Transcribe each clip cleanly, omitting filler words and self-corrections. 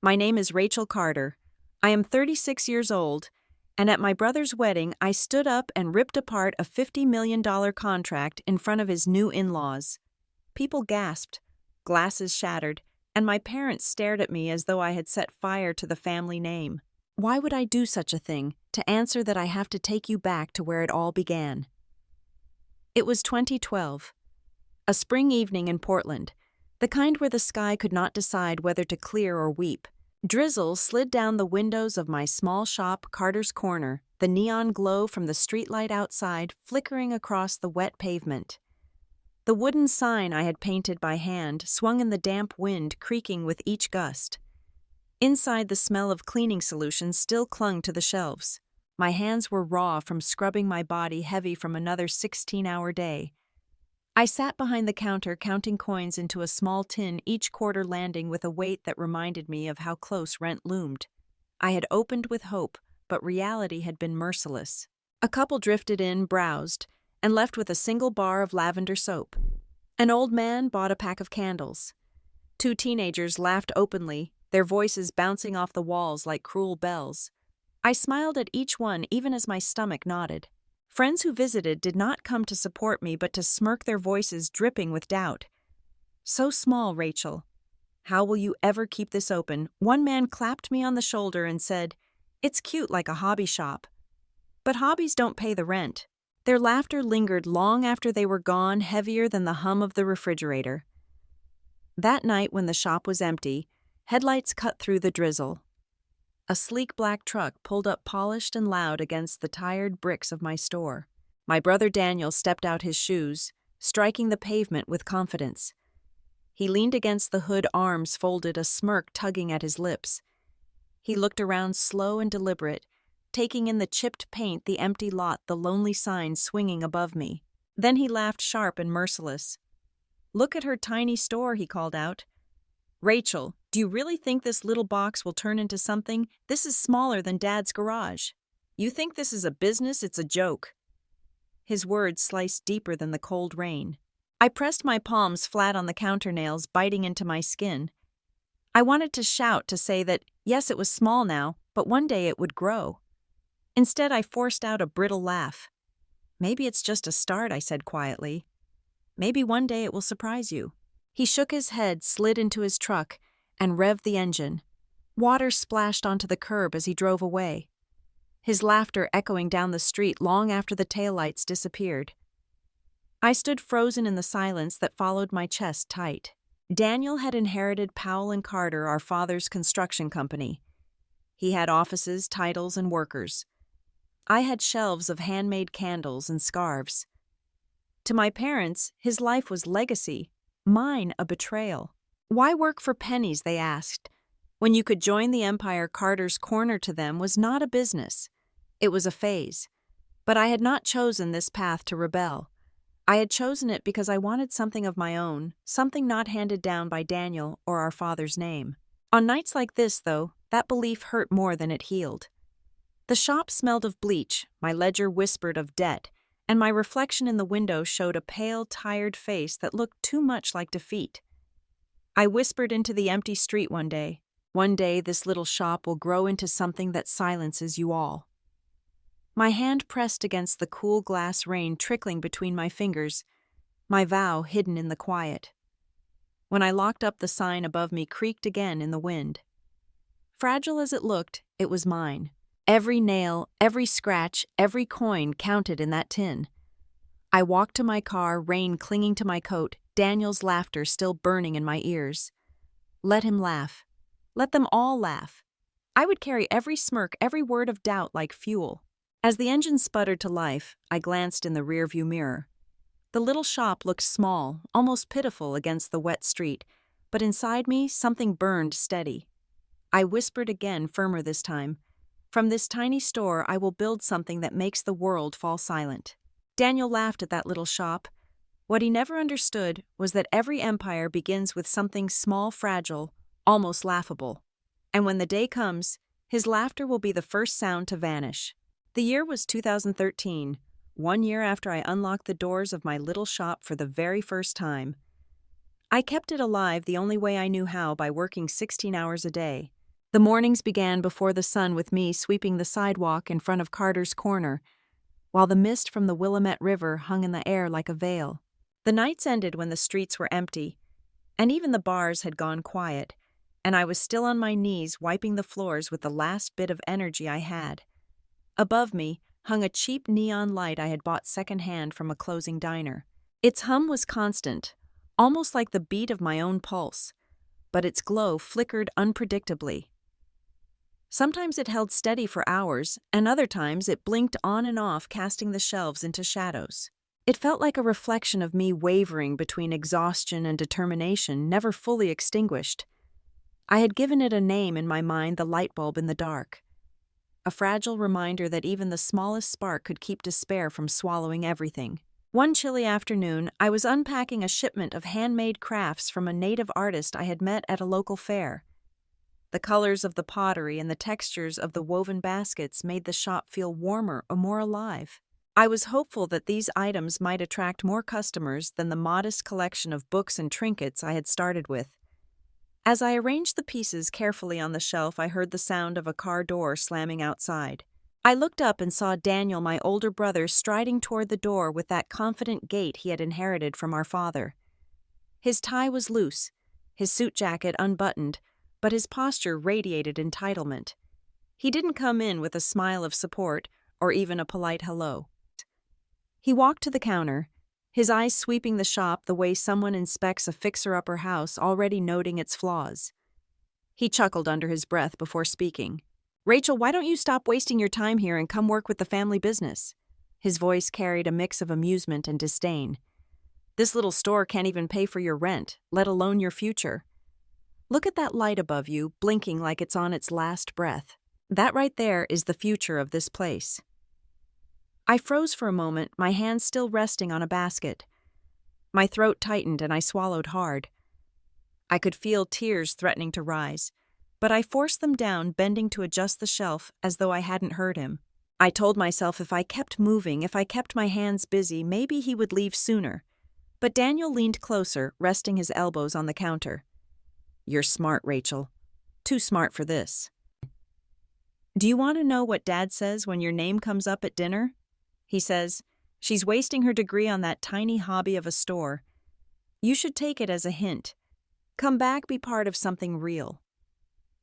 My name is Rachel Carter. I am 36 years old, and at my brother's wedding, I stood up and ripped apart a $50 million contract in front of his new in-laws. People gasped, glasses shattered, and my parents stared at me as though I had set fire to the family name. Why would I do such a thing, to answer that I have to take you back to where it all began? It was 2012. A spring evening in Portland, the kind where the sky could not decide whether to clear or weep. Drizzle slid down the windows of my small shop, Carter's Corner, the neon glow from the streetlight outside flickering across the wet pavement. The wooden sign I had painted by hand swung in the damp wind, creaking with each gust. Inside, the smell of cleaning solution still clung to the shelves. My hands were raw from scrubbing my body heavy from another 16-hour day. I sat behind the counter counting coins into a small tin, each quarter landing with a weight that reminded me of how close rent loomed. I had opened with hope, but reality had been merciless. A couple drifted in, browsed, and left with a single bar of lavender soap. An old man bought a pack of candles. Two teenagers laughed openly, their voices bouncing off the walls like cruel bells. I smiled at each one even as my stomach nodded. Friends who visited did not come to support me but to smirk, their voices dripping with doubt. "So small, Rachel. How will you ever keep this open?" One man clapped me on the shoulder and said, "It's cute like a hobby shop. But hobbies don't pay the rent." Their laughter lingered long after they were gone, heavier than the hum of the refrigerator. That night when the shop was empty, headlights cut through the drizzle. A sleek black truck pulled up polished and loud against the tired bricks of my store. My brother Daniel stepped out his shoes, striking the pavement with confidence. He leaned against the hood, arms folded, a smirk tugging at his lips. He looked around, slow and deliberate, taking in the chipped paint, the empty lot, the lonely sign swinging above me. Then he laughed, sharp and merciless. "Look at her tiny store," he called out. "Rachel, do you really think this little box will turn into something? This is smaller than Dad's garage. You think this is a business? It's a joke." His words sliced deeper than the cold rain. I pressed my palms flat on the counter nails, biting into my skin. I wanted to shout, to say that, yes, it was small now, but one day it would grow. Instead, I forced out a brittle laugh. "Maybe it's just a start," I said quietly. "Maybe one day it will surprise you." He shook his head, slid into his truck, and revved the engine. Water splashed onto the curb as he drove away, his laughter echoing down the street long after the taillights disappeared. I stood frozen in the silence that followed, my chest tight. Daniel had inherited Powell & Carter, our father's construction company. He had offices, titles, and workers. I had shelves of handmade candles and scarves. To my parents, his life was legacy, mine a betrayal. Why work for pennies, they asked, when you could join the empire? Carter's Corner to them was not a business. It was a phase. But I had not chosen this path to rebel. I had chosen it because I wanted something of my own, something not handed down by Daniel or our father's name. On nights like this, though, that belief hurt more than it healed. The shop smelled of bleach, my ledger whispered of debt, and my reflection in the window showed a pale, tired face that looked too much like defeat. I whispered into the empty street one day, this little shop will grow into something that silences you all. My hand pressed against the cool glass, rain trickling between my fingers, my vow hidden in the quiet. When I locked up, the sign above me creaked again in the wind. Fragile as it looked, it was mine. Every nail, every scratch, every coin counted in that tin. I walked to my car, rain clinging to my coat, Daniel's laughter still burning in my ears. Let him laugh. Let them all laugh. I would carry every smirk, every word of doubt like fuel. As the engine sputtered to life, I glanced in the rearview mirror. The little shop looked small, almost pitiful against the wet street, but inside me something burned steady. I whispered again, firmer this time. From this tiny store, I will build something that makes the world fall silent. Daniel laughed at that little shop. What he never understood was that every empire begins with something small, fragile, almost laughable. And when the day comes, his laughter will be the first sound to vanish. The year was 2013, 1 year after I unlocked the doors of my little shop for the very first time. I kept it alive the only way I knew how, by working 16 hours a day. The mornings began before the sun with me sweeping the sidewalk in front of Carter's Corner, while the mist from the Willamette River hung in the air like a veil. The nights ended when the streets were empty, and even the bars had gone quiet, and I was still on my knees wiping the floors with the last bit of energy I had. Above me hung a cheap neon light I had bought secondhand from a closing diner. Its hum was constant, almost like the beat of my own pulse, but its glow flickered unpredictably. Sometimes it held steady for hours, and other times it blinked on and off, casting the shelves into shadows. It felt like a reflection of me wavering between exhaustion and determination, never fully extinguished. I had given it a name in my mind, the light bulb in the dark. A fragile reminder that even the smallest spark could keep despair from swallowing everything. One chilly afternoon, I was unpacking a shipment of handmade crafts from a native artist I had met at a local fair. The colors of the pottery and the textures of the woven baskets made the shop feel warmer or more alive. I was hopeful that these items might attract more customers than the modest collection of books and trinkets I had started with. As I arranged the pieces carefully on the shelf, I heard the sound of a car door slamming outside. I looked up and saw Daniel, my older brother, striding toward the door with that confident gait he had inherited from our father. His tie was loose, his suit jacket unbuttoned, but his posture radiated entitlement. He didn't come in with a smile of support or even a polite hello. He walked to the counter, his eyes sweeping the shop the way someone inspects a fixer-upper house, already noting its flaws. He chuckled under his breath before speaking. "Rachel, why don't you stop wasting your time here and come work with the family business?" His voice carried a mix of amusement and disdain. "This little store can't even pay for your rent, let alone your future. Look at that light above you, blinking like it's on its last breath. That right there is the future of this place." I froze for a moment, my hands still resting on a basket. My throat tightened and I swallowed hard. I could feel tears threatening to rise, but I forced them down, bending to adjust the shelf as though I hadn't heard him. I told myself if I kept moving, if I kept my hands busy, maybe he would leave sooner. But Daniel leaned closer, resting his elbows on the counter. "You're smart, Rachel. Too smart for this. Do you want to know what Dad says when your name comes up at dinner? He says, she's wasting her degree on that tiny hobby of a store. You should take it as a hint. Come back, be part of something real."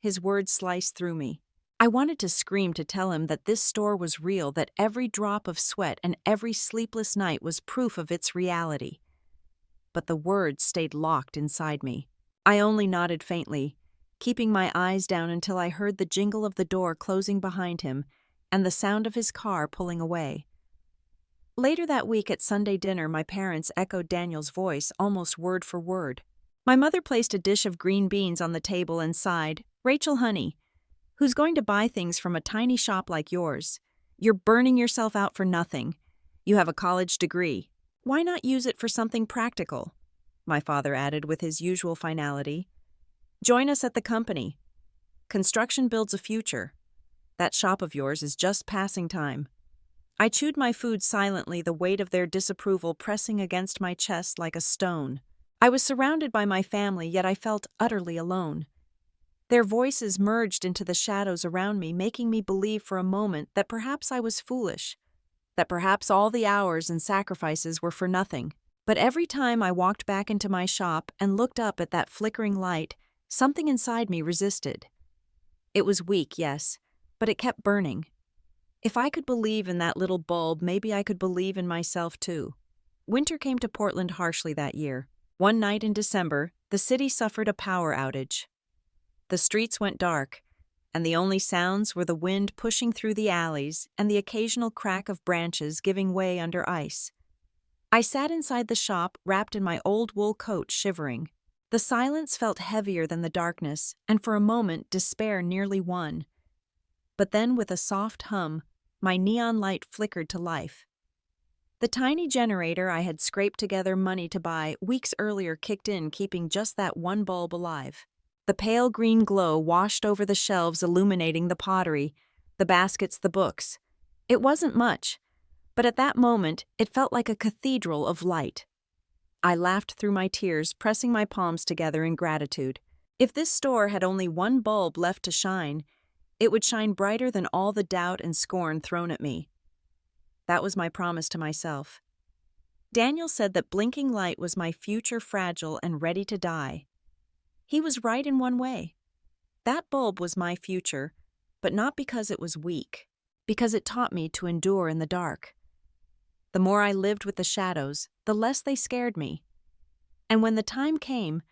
His words sliced through me. I wanted to scream to tell him that this store was real, that every drop of sweat and every sleepless night was proof of its reality. But the words stayed locked inside me. I only nodded faintly, keeping my eyes down until I heard the jingle of the door closing behind him and the sound of his car pulling away. Later that week at Sunday dinner, my parents echoed Daniel's voice almost word for word. My mother placed a dish of green beans on the table and sighed, "Rachel, honey, who's going to buy things from a tiny shop like yours? You're burning yourself out for nothing. You have a college degree. Why not use it for something practical?" My father added with his usual finality. "Join us at the company. Construction builds a future. That shop of yours is just passing time." I chewed my food silently, the weight of their disapproval pressing against my chest like a stone. I was surrounded by my family, yet I felt utterly alone. Their voices merged into the shadows around me, making me believe for a moment that perhaps I was foolish, that perhaps all the hours and sacrifices were for nothing. But every time I walked back into my shop and looked up at that flickering light, something inside me resisted. It was weak, yes, but it kept burning. If I could believe in that little bulb, maybe I could believe in myself too. Winter came to Portland harshly that year. One night in December, the city suffered a power outage. The streets went dark, and the only sounds were the wind pushing through the alleys and the occasional crack of branches giving way under ice. I sat inside the shop, wrapped in my old wool coat, shivering. The silence felt heavier than the darkness, and for a moment despair nearly won. But then, with a soft hum, my neon light flickered to life. The tiny generator I had scraped together money to buy weeks earlier kicked in, keeping just that one bulb alive. The pale green glow washed over the shelves, illuminating the pottery, the baskets, the books. It wasn't much, but at that moment it felt like a cathedral of light. I laughed through my tears, pressing my palms together in gratitude. If this store had only one bulb left to shine, it would shine brighter than all the doubt and scorn thrown at me. That was my promise to myself. Daniel said that blinking light was my future fragile and ready to die. He was right in one way. That bulb was my future, but not because it was weak, because it taught me to endure in the dark. The more I lived with the shadows, the less they scared me. And when the time came,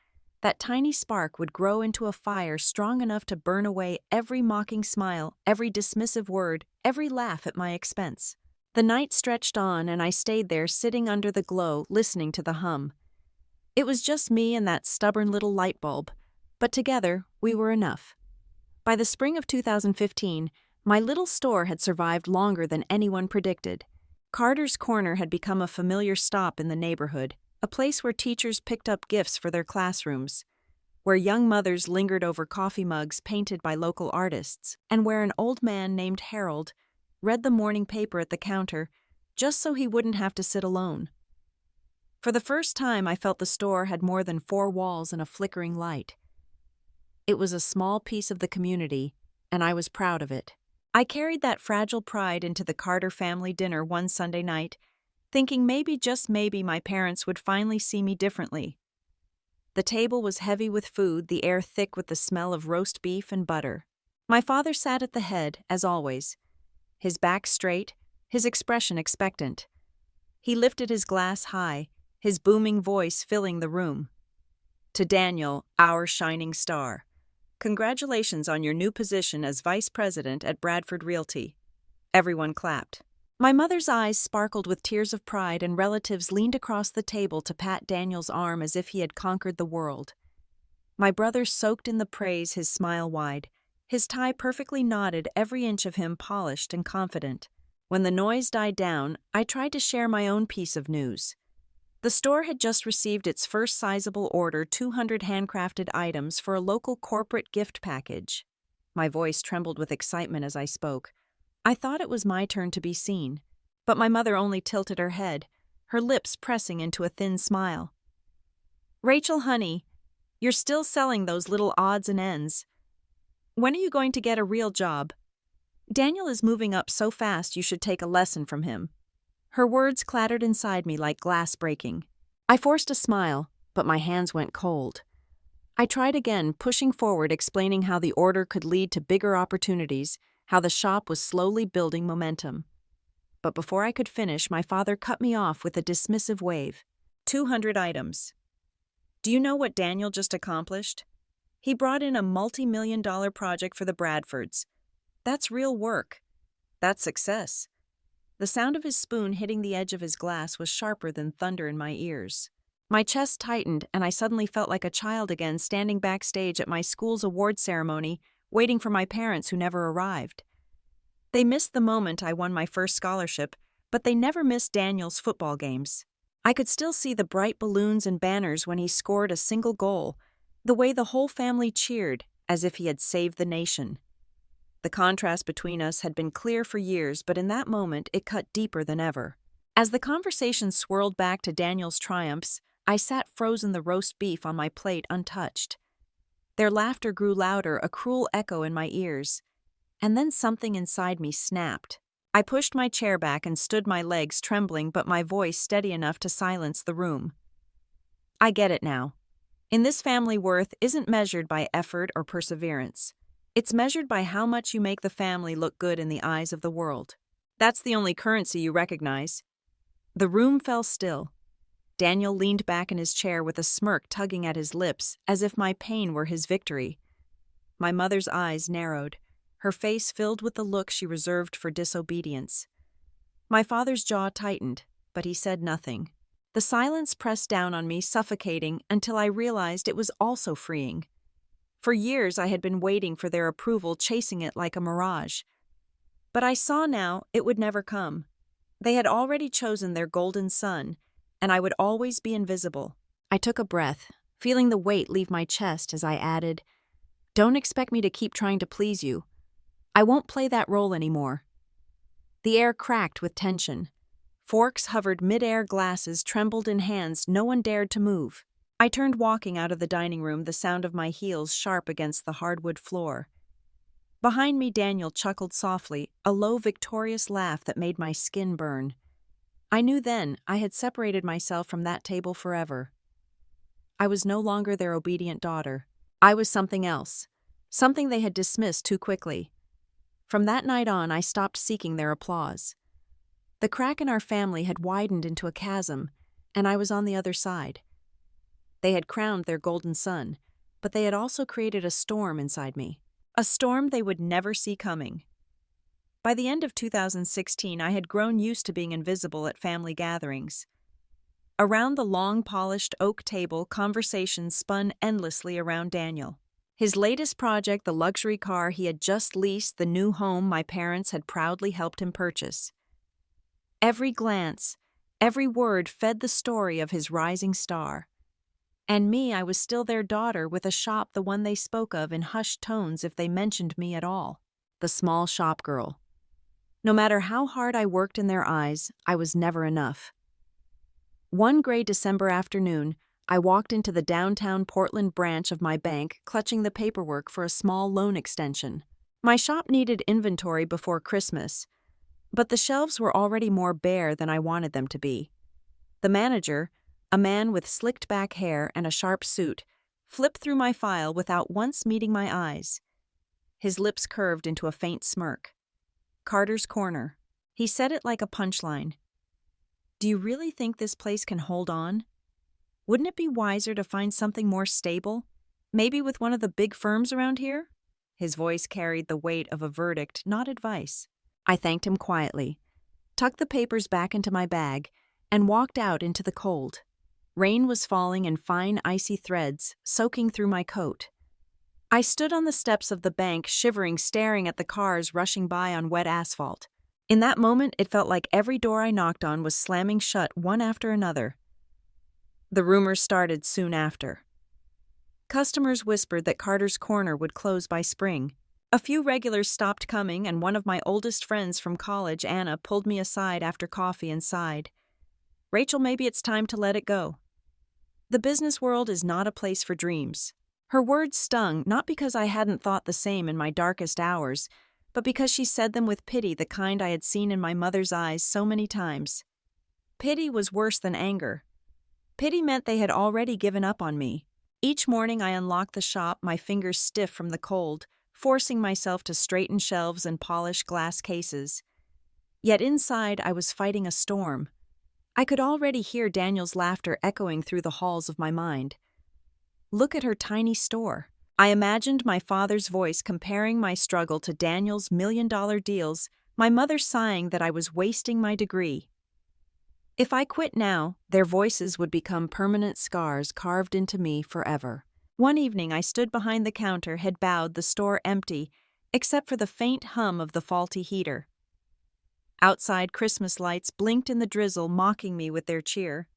that tiny spark would grow into a fire strong enough to burn away every mocking smile, every dismissive word, every laugh at my expense. The night stretched on, and I stayed there sitting under the glow, listening to the hum. It was just me and that stubborn little light bulb, but together we were enough. By the spring of 2015, my little store had survived longer than anyone predicted. Carter's Corner had become a familiar stop in the neighborhood, a place where teachers picked up gifts for their classrooms, where young mothers lingered over coffee mugs painted by local artists, and where an old man named Harold read the morning paper at the counter just so he wouldn't have to sit alone. For the first time, I felt the store had more than four walls and a flickering light. It was a small piece of the community, and I was proud of it. I carried that fragile pride into the Carter family dinner one Sunday night, thinking maybe, just maybe, my parents would finally see me differently. The table was heavy with food, the air thick with the smell of roast beef and butter. My father sat at the head, as always, his back straight, his expression expectant. He lifted his glass high, his booming voice filling the room. To Daniel, our shining star. Congratulations on your new position as vice president at Bradford Realty. Everyone clapped. My mother's eyes sparkled with tears of pride, and relatives leaned across the table to pat Daniel's arm as if he had conquered the world. My brother soaked in the praise, his smile wide, his tie perfectly knotted, every inch of him polished and confident. When the noise died down, I tried to share my own piece of news. The store had just received its first sizable order, 200 handcrafted items for a local corporate gift package. My voice trembled with excitement as I spoke. I thought it was my turn to be seen, but my mother only tilted her head, her lips pressing into a thin smile. Rachel, honey, you're still selling those little odds and ends. When are you going to get a real job? Daniel is moving up so fast you should take a lesson from him. Her words clattered inside me like glass breaking. I forced a smile, but my hands went cold. I tried again, pushing forward, explaining how the order could lead to bigger opportunities, how the shop was slowly building momentum. But before I could finish, my father cut me off with a dismissive wave. 200 items. Do you know what Daniel just accomplished? He brought in a multi-million-dollar project for the Bradfords. That's real work. That's success. The sound of his spoon hitting the edge of his glass was sharper than thunder in my ears. My chest tightened, and I suddenly felt like a child again, standing backstage at my school's award ceremony, waiting for my parents who never arrived. They missed the moment I won my first scholarship, but they never missed Daniel's football games. I could still see the bright balloons and banners when he scored a single goal, the way the whole family cheered, as if he had saved the nation. The contrast between us had been clear for years, but in that moment it cut deeper than ever. As the conversation swirled back to Daniel's triumphs, I sat frozen, the roast beef on my plate untouched. Their laughter grew louder, a cruel echo in my ears. And then something inside me snapped. I pushed my chair back and stood, my legs trembling but my voice steady enough to silence the room. I get it now. In this family, worth isn't measured by effort or perseverance. It's measured by how much you make the family look good in the eyes of the world. That's the only currency you recognize. The room fell still. Daniel leaned back in his chair with a smirk tugging at his lips, as if my pain were his victory. My mother's eyes narrowed, her face filled with the look she reserved for disobedience. My father's jaw tightened, but he said nothing. The silence pressed down on me, suffocating, until I realized it was also freeing. For years I had been waiting for their approval, chasing it like a mirage. But I saw now it would never come. They had already chosen their golden son, and I would always be invisible. I took a breath, feeling the weight leave my chest as I added, "Don't expect me to keep trying to please you. I won't play that role anymore." The air cracked with tension. Forks hovered mid-air, glasses trembled in hands no one dared to move. I turned walking out of the dining room, the sound of my heels sharp against the hardwood floor. Behind me, Daniel chuckled softly, a low, victorious laugh that made my skin burn. I knew then I had separated myself from that table forever. I was no longer their obedient daughter. I was something else, something they had dismissed too quickly. From that night on, I stopped seeking their applause. The crack in our family had widened into a chasm, and I was on the other side. They had crowned their golden sun, but they had also created a storm inside me, a storm they would never see coming. By the end of 2016, I had grown used to being invisible at family gatherings. Around the long, polished oak table, conversations spun endlessly around Daniel. His latest project, the luxury car he had just leased, the new home my parents had proudly helped him purchase. Every glance, every word fed the story of his rising star. And me, I was still their daughter with a shop, the one they spoke of in hushed tones if they mentioned me at all. The small shop girl. No matter how hard I worked in their eyes, I was never enough. One gray December afternoon, I walked into the downtown Portland branch of my bank, clutching the paperwork for a small loan extension. My shop needed inventory before Christmas, but the shelves were already more bare than I wanted them to be. The manager, a man with slicked-back hair and a sharp suit, flipped through my file without once meeting my eyes. His lips curved into a faint smirk. Carter's Corner. He said it like a punchline. Do you really think this place can hold on? Wouldn't it be wiser to find something more stable? Maybe with one of the big firms around here? His voice carried the weight of a verdict, not advice. I thanked him quietly, tucked the papers back into my bag, and walked out into the cold. Rain was falling in fine, icy threads, soaking through my coat. I stood on the steps of the bank, shivering, staring at the cars rushing by on wet asphalt. In that moment, it felt like every door I knocked on was slamming shut one after another. The rumors started soon after. Customers whispered that Carter's Corner would close by spring. A few regulars stopped coming, and one of my oldest friends from college, Anna, pulled me aside after coffee and sighed. Rachel, maybe it's time to let it go. The business world is not a place for dreams. Her words stung, not because I hadn't thought the same in my darkest hours, but because she said them with pity, the kind I had seen in my mother's eyes so many times. Pity was worse than anger. Pity meant they had already given up on me. Each morning I unlocked the shop, my fingers stiff from the cold, forcing myself to straighten shelves and polish glass cases. Yet inside I was fighting a storm. I could already hear Daniel's laughter echoing through the halls of my mind. Look at her tiny store. I imagined my father's voice comparing my struggle to Daniel's million-dollar deals, my mother sighing that I was wasting my degree. If I quit now, their voices would become permanent scars carved into me forever. One evening I stood behind the counter, head bowed, the store empty, except for the faint hum of the faulty heater. Outside, Christmas lights blinked in the drizzle, mocking me with their cheer.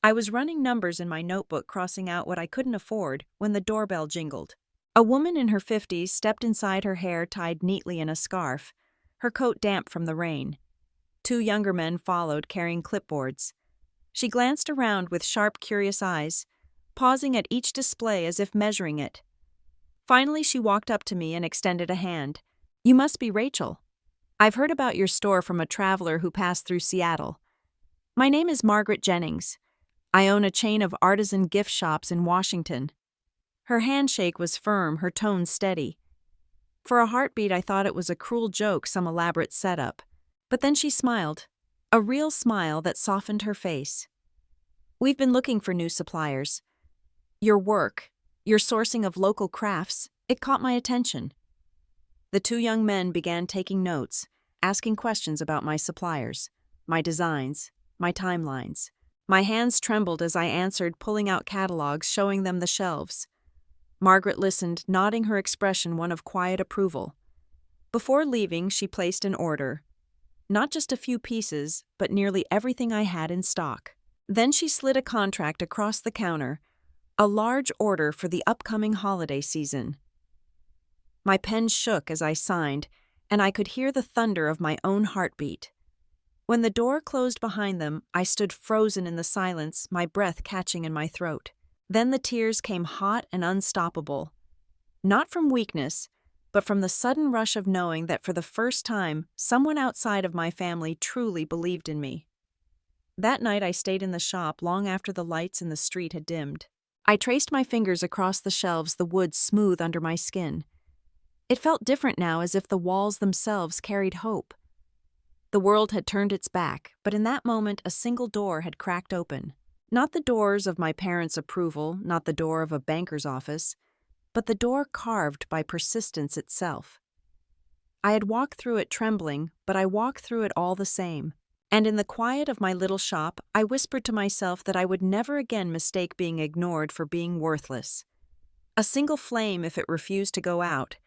I was running numbers in my notebook, crossing out what I couldn't afford, when the doorbell jingled. A woman in her 50s stepped inside, her hair tied neatly in a scarf, her coat damp from the rain. Two younger men followed, carrying clipboards. She glanced around with sharp, curious eyes, pausing at each display as if measuring it. Finally, she walked up to me and extended a hand. You must be Rachel. I've heard about your store from a traveler who passed through Seattle. My name is Margaret Jennings. I own a chain of artisan gift shops in Washington. Her handshake was firm, her tone steady. For a heartbeat, I thought it was a cruel joke, some elaborate setup. But then she smiled, a real smile that softened her face. We've been looking for new suppliers. Your work, your sourcing of local crafts, it caught my attention. The two young men began taking notes, asking questions about my suppliers, my designs, my timelines. My hands trembled as I answered, pulling out catalogs, showing them the shelves. Margaret listened, nodding, her expression one of quiet approval. Before leaving, she placed an order. Not just a few pieces, but nearly everything I had in stock. Then she slid a contract across the counter, a large order for the upcoming holiday season. My pen shook as I signed, and I could hear the thunder of my own heartbeat. When the door closed behind them, I stood frozen in the silence, my breath catching in my throat. Then the tears came hot and unstoppable. Not from weakness, but from the sudden rush of knowing that for the first time, someone outside of my family truly believed in me. That night I stayed in the shop long after the lights in the street had dimmed. I traced my fingers across the shelves, the wood smooth under my skin. It felt different now, as if the walls themselves carried hope. The world had turned its back, but in that moment a single door had cracked open. Not the doors of my parents' approval, not the door of a banker's office, but the door carved by persistence itself. I had walked through it trembling, but I walked through it all the same. And in the quiet of my little shop, I whispered to myself that I would never again mistake being ignored for being worthless. A single flame, if it refused to go out,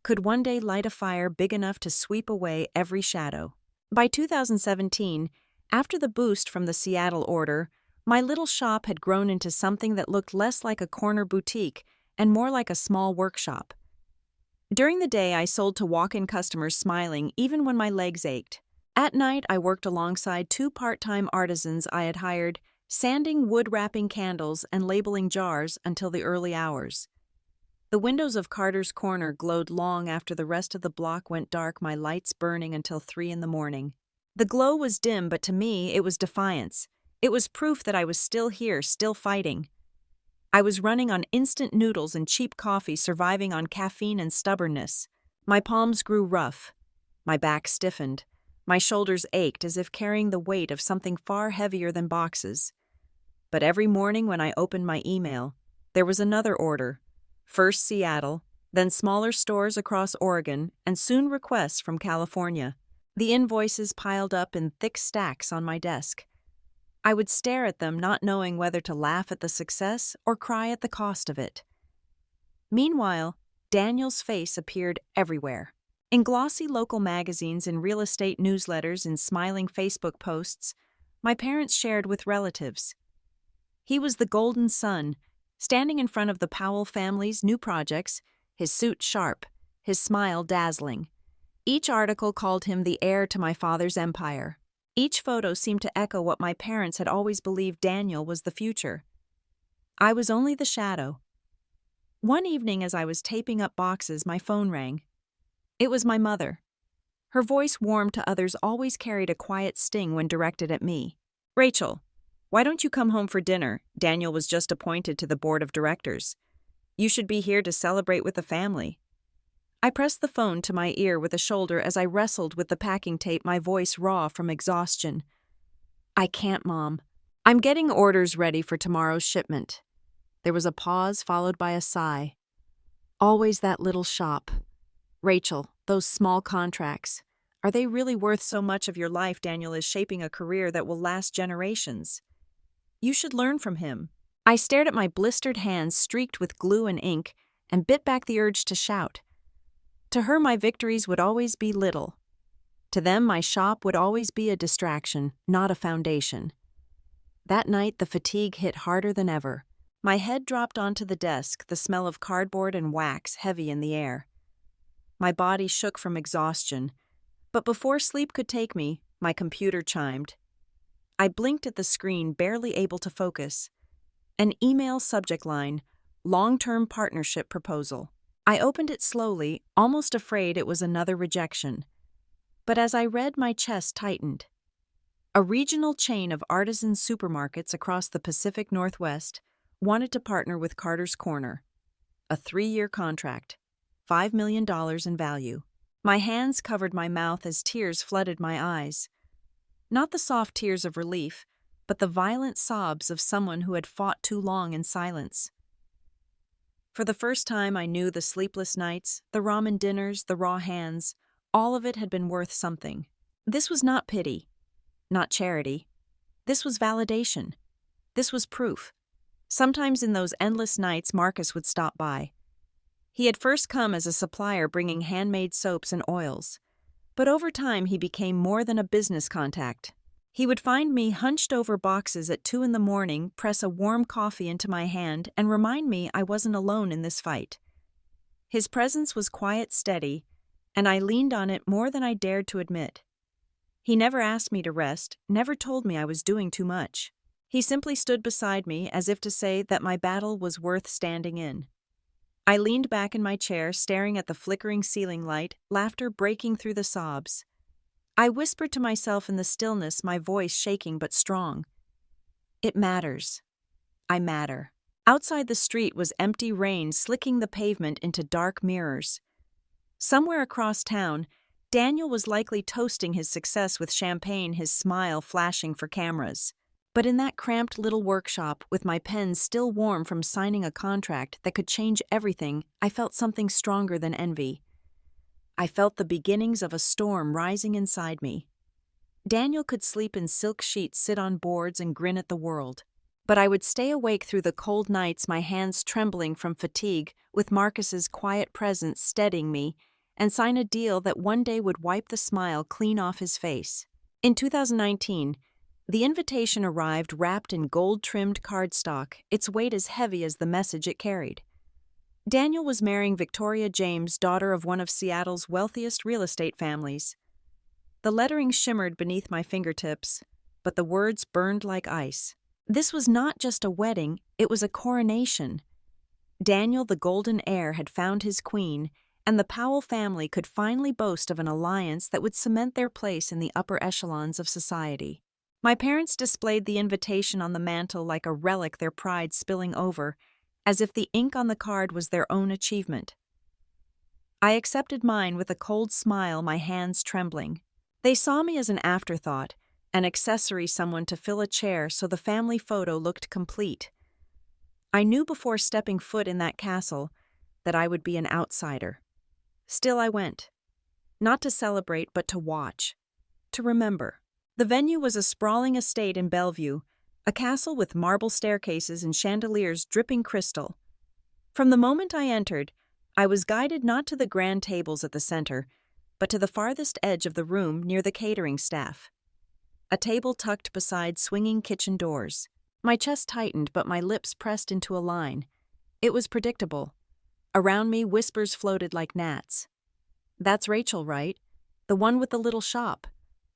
could one day light a fire big enough to sweep away every shadow. By 2017, after the boost from the Seattle order, my little shop had grown into something that looked less like a corner boutique and more like a small workshop. During the day, I sold to walk-in customers smiling even when my legs ached. At night, I worked alongside 2 part-time artisans I had hired, sanding, wood-wrapping candles, and labeling jars until the early hours. The windows of Carter's Corner glowed long after the rest of the block went dark, my lights burning until 3 in the morning. The glow was dim, but to me, it was defiance. It was proof that I was still here, still fighting. I was running on instant noodles and cheap coffee, surviving on caffeine and stubbornness. My palms grew rough. My back stiffened. My shoulders ached as if carrying the weight of something far heavier than boxes. But every morning when I opened my email, there was another order. First Seattle, then smaller stores across Oregon, and soon requests from California. The invoices piled up in thick stacks on my desk. I would stare at them, not knowing whether to laugh at the success or cry at the cost of it. Meanwhile, Daniel's face appeared everywhere. In glossy local magazines, in real estate newsletters, in smiling Facebook posts, my parents shared with relatives. He was the golden son, standing in front of the Powell family's new projects, his suit sharp, his smile dazzling. Each article called him the heir to my father's empire. Each photo seemed to echo what my parents had always believed: Daniel was the future. I was only the shadow. One evening as I was taping up boxes, my phone rang. It was my mother. Her voice, warm to others, always carried a quiet sting when directed at me. "Rachel, why don't you come home for dinner? Daniel was just appointed to the board of directors. You should be here to celebrate with the family." I pressed the phone to my ear with a shoulder as I wrestled with the packing tape, my voice raw from exhaustion. "I can't, Mom. I'm getting orders ready for tomorrow's shipment." There was a pause followed by a sigh. Always that little shop. "Rachel, those small contracts. Are they really worth so much of your life? Daniel is shaping a career that will last generations. You should learn from him." I stared at my blistered hands streaked with glue and ink and bit back the urge to shout. To her, my victories would always be little. To them, my shop would always be a distraction, not a foundation. That night, the fatigue hit harder than ever. My head dropped onto the desk, the smell of cardboard and wax heavy in the air. My body shook from exhaustion, but before sleep could take me, my computer chimed. I blinked at the screen, barely able to focus. An email subject line: long-term partnership proposal. I opened it slowly, almost afraid it was another rejection. But as I read, my chest tightened. A regional chain of artisan supermarkets across the Pacific Northwest wanted to partner with Carter's Corner. A 3-year contract, $5 million in value. My hands covered my mouth as tears flooded my eyes. Not the soft tears of relief, but the violent sobs of someone who had fought too long in silence. For the first time, I knew the sleepless nights, the ramen dinners, the raw hands, all of it had been worth something. This was not pity, not charity. This was validation. This was proof. Sometimes in those endless nights, Marcus would stop by. He had first come as a supplier bringing handmade soaps and oils, but over time he became more than a business contact. He would find me hunched over boxes at 2 in the morning, press a warm coffee into my hand, and remind me I wasn't alone in this fight. His presence was quiet, steady, and I leaned on it more than I dared to admit. He never asked me to rest, never told me I was doing too much. He simply stood beside me as if to say that my battle was worth standing in. I leaned back in my chair, staring at the flickering ceiling light, laughter breaking through the sobs. I whispered to myself in the stillness, my voice shaking but strong. It matters. I matter. Outside the street was empty rain slicking the pavement into dark mirrors. Somewhere across town, Daniel was likely toasting his success with champagne, his smile flashing for cameras. But in that cramped little workshop, with my pen still warm from signing a contract that could change everything, I felt something stronger than envy. I felt the beginnings of a storm rising inside me. Daniel could sleep in silk sheets, sit on boards, and grin at the world. But I would stay awake through the cold nights, my hands trembling from fatigue, with Marcus's quiet presence steadying me, and sign a deal that one day would wipe the smile clean off his face. In 2019, the invitation arrived wrapped in gold-trimmed cardstock, its weight as heavy as the message it carried. Daniel was marrying Victoria James, daughter of one of Seattle's wealthiest real estate families. The lettering shimmered beneath my fingertips, but the words burned like ice. This was not just a wedding, it was a coronation. Daniel, the golden heir, had found his queen, and the Powell family could finally boast of an alliance that would cement their place in the upper echelons of society. My parents displayed the invitation on the mantel like a relic, their pride spilling over, as if the ink on the card was their own achievement. I accepted mine with a cold smile, my hands trembling. They saw me as an afterthought, an accessory, someone to fill a chair so the family photo looked complete. I knew before stepping foot in that castle that I would be an outsider. Still I went. Not to celebrate, but to watch. To remember. The venue was a sprawling estate in Bellevue, a castle with marble staircases and chandeliers dripping crystal. From the moment I entered, I was guided not to the grand tables at the center, but to the farthest edge of the room near the catering staff. A table tucked beside swinging kitchen doors. My chest tightened, but my lips pressed into a line. It was predictable. Around me, whispers floated like gnats. That's Rachel, right? The one with the little shop.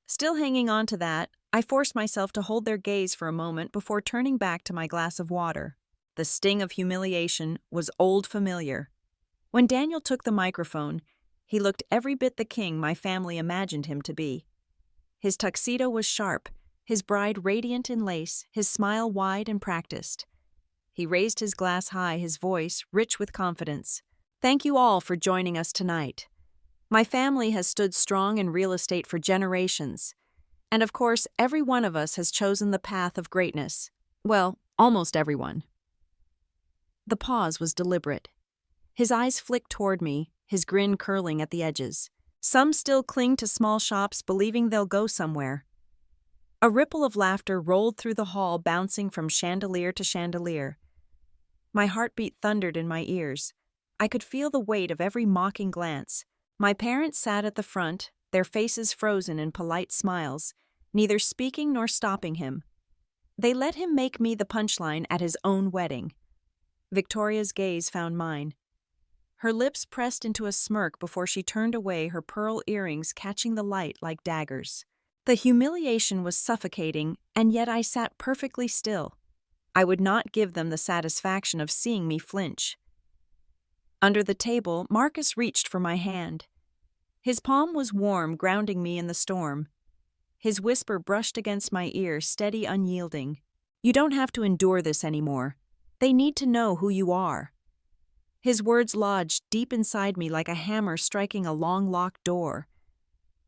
Still hanging on to that, I forced myself to hold their gaze for a moment before turning back to my glass of water. The sting of humiliation was old familiar. When Daniel took the microphone, he looked every bit the king my family imagined him to be. His tuxedo was sharp, his bride radiant in lace, his smile wide and practiced. He raised his glass high, his voice rich with confidence. Thank you all for joining us tonight. My family has stood strong in real estate for generations. And of course, every one of us has chosen the path of greatness. Well, almost everyone. The pause was deliberate. His eyes flicked toward me, his grin curling at the edges. Some still cling to small shops, believing they'll go somewhere. A ripple of laughter rolled through the hall, bouncing from chandelier to chandelier. My heartbeat thundered in my ears. I could feel the weight of every mocking glance. My parents sat at the front, their faces frozen in polite smiles, neither speaking nor stopping him. They let him make me the punchline at his own wedding. Victoria's gaze found mine. Her lips pressed into a smirk before she turned away, her pearl earrings catching the light like daggers. The humiliation was suffocating, and yet I sat perfectly still. I would not give them the satisfaction of seeing me flinch. Under the table, Marcus reached for my hand. His palm was warm, grounding me in the storm. His whisper brushed against my ear, steady, unyielding. You don't have to endure this anymore. They need to know who you are. His words lodged deep inside me like a hammer striking a long-locked door.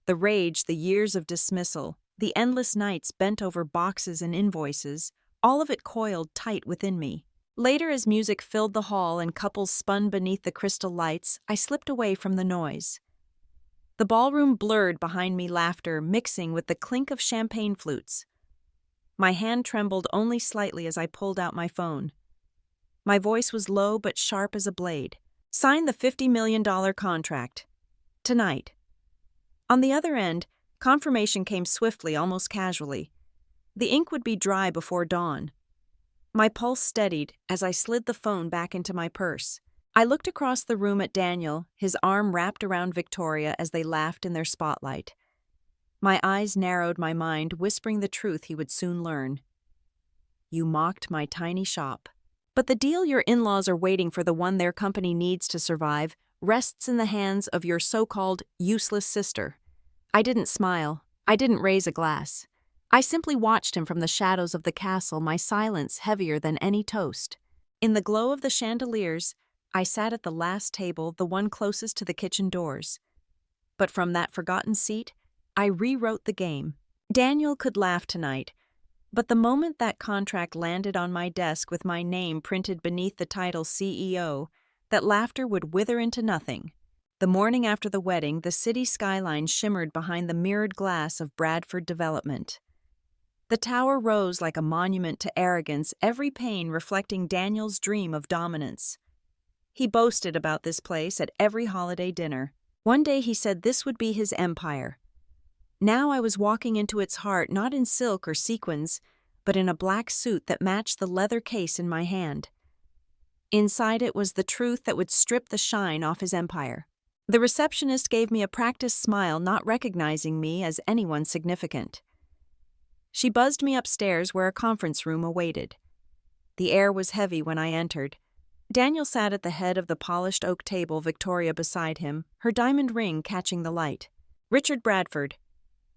The rage, the years of dismissal, the endless nights bent over boxes and invoices, all of it coiled tight within me. Later, as music filled the hall and couples spun beneath the crystal lights, I slipped away from the noise. The ballroom blurred behind me, laughter mixing with the clink of champagne flutes. My hand trembled only slightly as I pulled out my phone. My voice was low but sharp as a blade. Sign the $50 million contract. Tonight. On the other end, confirmation came swiftly, almost casually. The ink would be dry before dawn. My pulse steadied as I slid the phone back into my purse. I looked across the room at Daniel, his arm wrapped around Victoria as they laughed in their spotlight. My eyes narrowed, my mind whispering the truth he would soon learn. you mocked my tiny shop. But the deal your in-laws are waiting for, the one their company needs to survive, rests in the hands of your so-called useless sister. I didn't smile. I didn't raise a glass. I simply watched him from the shadows of the castle, my silence heavier than any toast. In the glow of the chandeliers, I sat at the last table, the one closest to the kitchen doors. But from that forgotten seat, I rewrote the game. Daniel could laugh tonight, but the moment that contract landed on my desk with my name printed beneath the title CEO, that laughter would wither into nothing. The morning after the wedding, the city skyline shimmered behind the mirrored glass of Bradford Development. The tower rose like a monument to arrogance, every pane reflecting Daniel's dream of dominance. He boasted about this place at every holiday dinner. One day he said this would be his empire. Now I was walking into its heart, not in silk or sequins, but in a black suit that matched the leather case in my hand. Inside it was the truth that would strip the shine off his empire. The receptionist gave me a practiced smile, not recognizing me as anyone significant. She buzzed me upstairs where a conference room awaited. The air was heavy when I entered. Daniel sat at the head of the polished oak table, Victoria beside him, her diamond ring catching the light. Richard Bradford.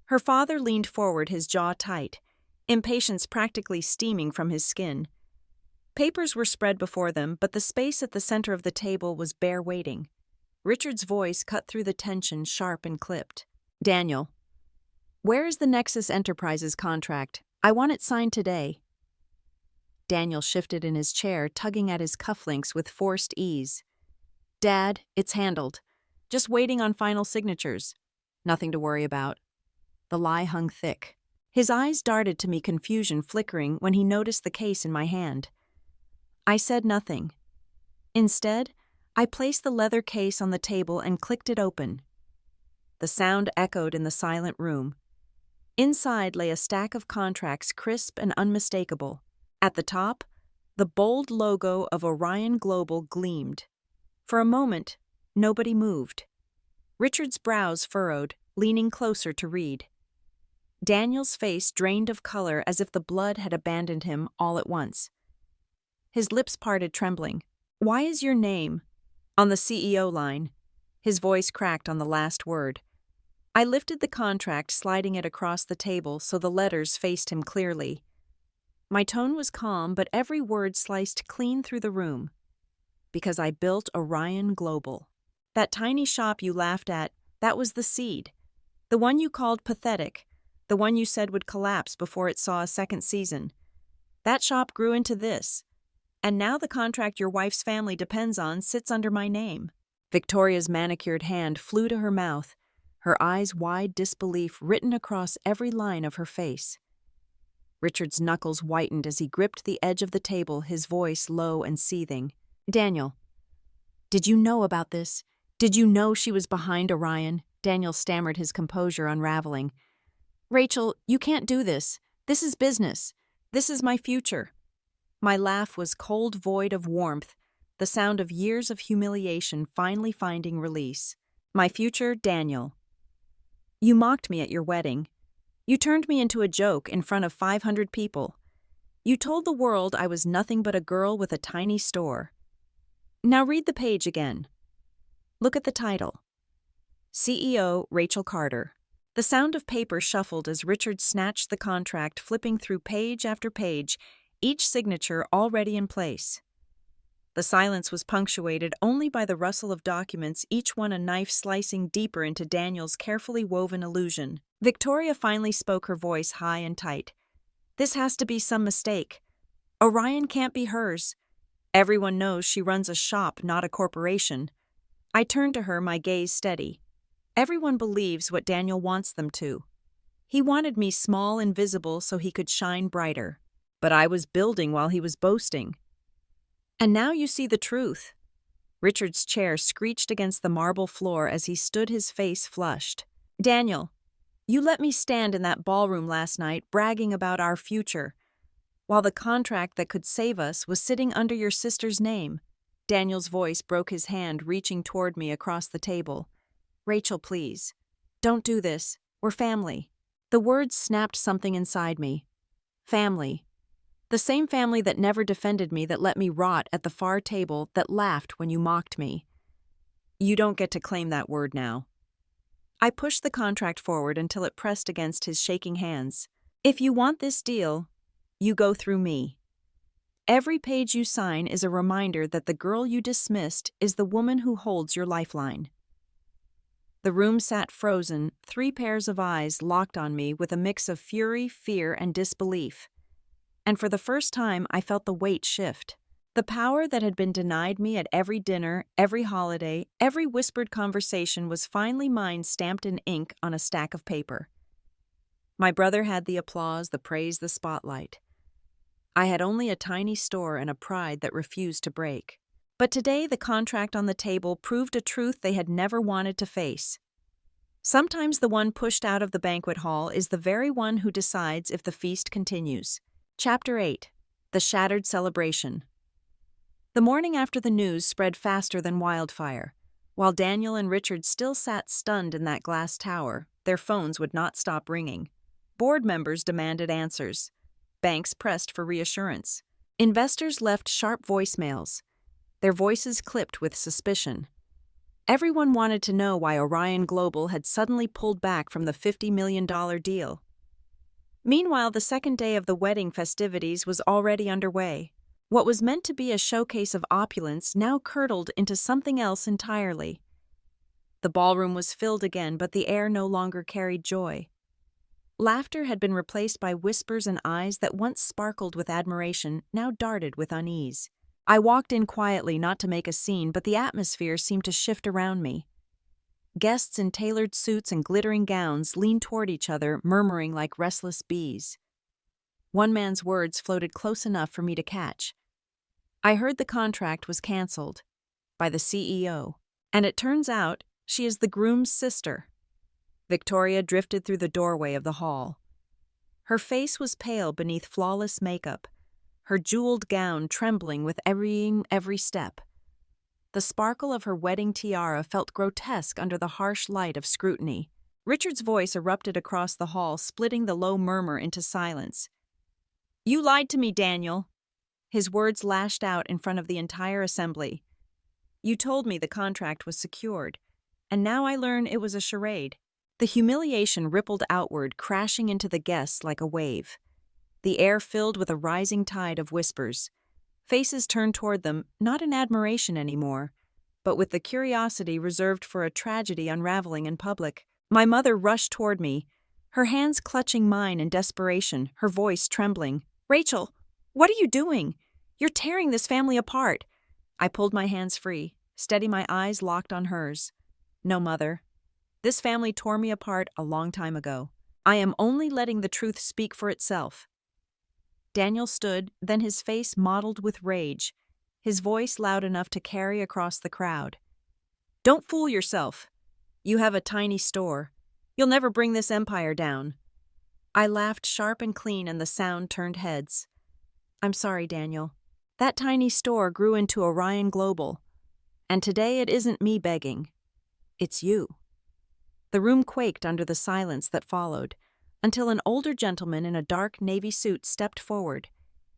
Her father leaned forward, his jaw tight, impatience practically steaming from his skin. Papers were spread before them, but the space at the center of the table was bare waiting. Richard's voice cut through the tension, sharp and clipped. Daniel, where is the Nexus Enterprises contract? I want it signed today. Daniel shifted in his chair, tugging at his cufflinks with forced ease. Dad, it's handled. Just waiting on final signatures. Nothing to worry about. The lie hung thick. His eyes darted to me, confusion flickering when he noticed the case in my hand. I said nothing. Instead, I placed the leather case on the table and clicked it open. The sound echoed in the silent room. Inside lay a stack of contracts, crisp and unmistakable. At the top, the bold logo of Orion Global gleamed. For a moment, nobody moved. Richard's brows furrowed, leaning closer to read. Daniel's face drained of color as if the blood had abandoned him all at once. His lips parted, trembling. Why is your name on the CEO line? His voice cracked on the last word. I lifted the contract, sliding it across the table so the letters faced him clearly. My tone was calm, but every word sliced clean through the room. Because I built Orion Global. That tiny shop you laughed at, that was the seed. The one you called pathetic. The one you said would collapse before it saw a second season. That shop grew into this. And now the contract your wife's family depends on sits under my name. Victoria's manicured hand flew to her mouth, her eyes wide disbelief written across every line of her face. Richard's knuckles whitened as he gripped the edge of the table, his voice low and seething. Daniel, did you know about this? Did you know she was behind Orion? Daniel stammered, his composure unraveling. Rachel, you can't do this. This is business. This is my future. My laugh was cold, void of warmth, the sound of years of humiliation finally finding release. My future, Daniel. You mocked me at your wedding. You turned me into a joke in front of 500 people. You told the world I was nothing but a girl with a tiny store. Now read the page again. Look at the title. CEO Rachel Carter. The sound of paper shuffled as Richard snatched the contract, flipping through page after page, each signature already in place. The silence was punctuated only by the rustle of documents, each one a knife slicing deeper into Daniel's carefully woven illusion. Victoria finally spoke, her voice high and tight. This has to be some mistake. Orion can't be hers. Everyone knows she runs a shop, not a corporation. I turned to her, my gaze steady. Everyone believes what Daniel wants them to. He wanted me small and visible so he could shine brighter. But I was building while he was boasting. And now you see the truth. Richard's chair screeched against the marble floor as he stood, his face flushed. Daniel, you let me stand in that ballroom last night bragging about our future, while the contract that could save us was sitting under your sister's name. Daniel's voice broke, his hand reaching toward me across the table. Rachel, please. Don't do this. We're family. The words snapped something inside me. Family. The same family that never defended me, that let me rot at the far table, that laughed when you mocked me. You don't get to claim that word now. I pushed the contract forward until it pressed against his shaking hands. If you want this deal, you go through me. Every page you sign is a reminder that the girl you dismissed is the woman who holds your lifeline. The room sat frozen, 3 pairs of eyes locked on me with a mix of fury, fear, and disbelief. And for the first time, I felt the weight shift. The power that had been denied me at every dinner, every holiday, every whispered conversation was finally mine, stamped in ink on a stack of paper. My brother had the applause, the praise, the spotlight. I had only a tiny store and a pride that refused to break. But today, the contract on the table proved a truth they had never wanted to face. Sometimes the one pushed out of the banquet hall is the very one who decides if the feast continues. Chapter 8. The Shattered Celebration. The morning after the news spread faster than wildfire. While Daniel and Richard still sat stunned in that glass tower, their phones would not stop ringing. Board members demanded answers. Banks pressed for reassurance. Investors left sharp voicemails, their voices clipped with suspicion. Everyone wanted to know why Orion Global had suddenly pulled back from the $50 million deal. Meanwhile, the second day of the wedding festivities was already underway. What was meant to be a showcase of opulence now curdled into something else entirely. The ballroom was filled again, but the air no longer carried joy. Laughter had been replaced by whispers, and eyes that once sparkled with admiration now darted with unease. I walked in quietly, not to make a scene, but the atmosphere seemed to shift around me. Guests in tailored suits and glittering gowns leaned toward each other, murmuring like restless bees. One man's words floated close enough for me to catch. I heard the contract was canceled by the CEO, and it turns out she is the groom's sister. Victoria drifted through the doorway of the hall. Her face was pale beneath flawless makeup, her jeweled gown trembling with every step. The sparkle of her wedding tiara felt grotesque under the harsh light of scrutiny. Richard's voice erupted across the hall, splitting the low murmur into silence. "You lied to me, Daniel." His words lashed out in front of the entire assembly. "You told me the contract was secured, and now I learn it was a charade." The humiliation rippled outward, crashing into the guests like a wave. The air filled with a rising tide of whispers. Faces turned toward them, not in admiration anymore, but with the curiosity reserved for a tragedy unraveling in public. My mother rushed toward me, her hands clutching mine in desperation, her voice trembling. "Rachel, what are you doing? You're tearing this family apart." I pulled my hands free, steady, my eyes locked on hers. "No, Mother. This family tore me apart a long time ago. I am only letting the truth speak for itself." Daniel stood, then his face mottled with rage, his voice loud enough to carry across the crowd. "Don't fool yourself. You have a tiny store. You'll never bring this empire down." I laughed sharp and clean, and the sound turned heads. "I'm sorry, Daniel. That tiny store grew into Orion Global. And today it isn't me begging. It's you." The room quaked under the silence that followed, until an older gentleman in a dark navy suit stepped forward.